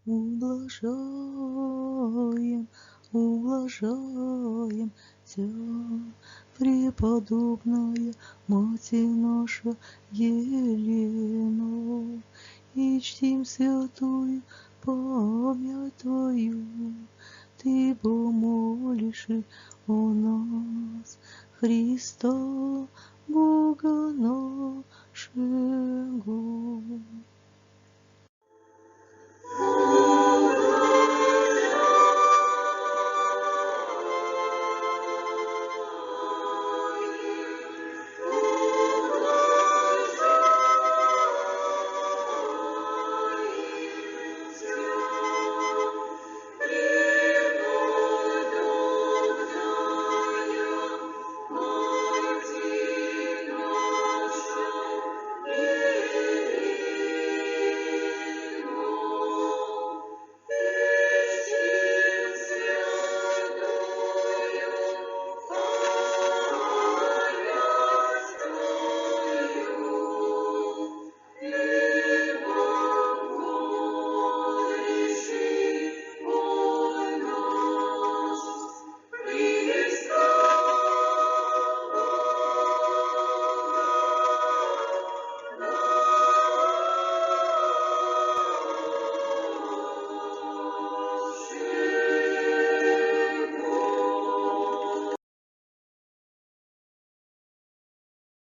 ублажаем, ублажаем Тя, преподобная Мати наша Елена, и чтим святую память Твою. Ты помолишь о нас, Христа, Бога нашего.